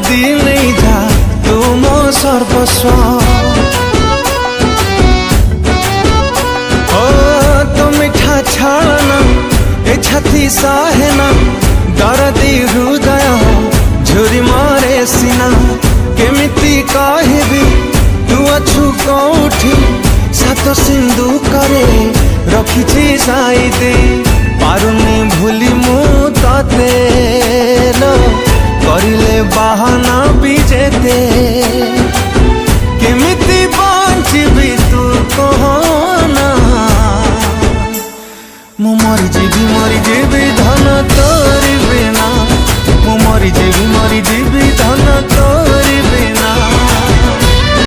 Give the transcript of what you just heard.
जल्दी नहीं जा तू मो सर्वस्व। ओ तो मिठा छाड़ना ए छाती साहे ना दर्दी हृदय झुरी मारे सिना। केमिति कहबी तू अछु कोठी सात सिंधु करे रखी साई दे। पारुनी भूली मु तते लो करिले बाहाना भी जेते।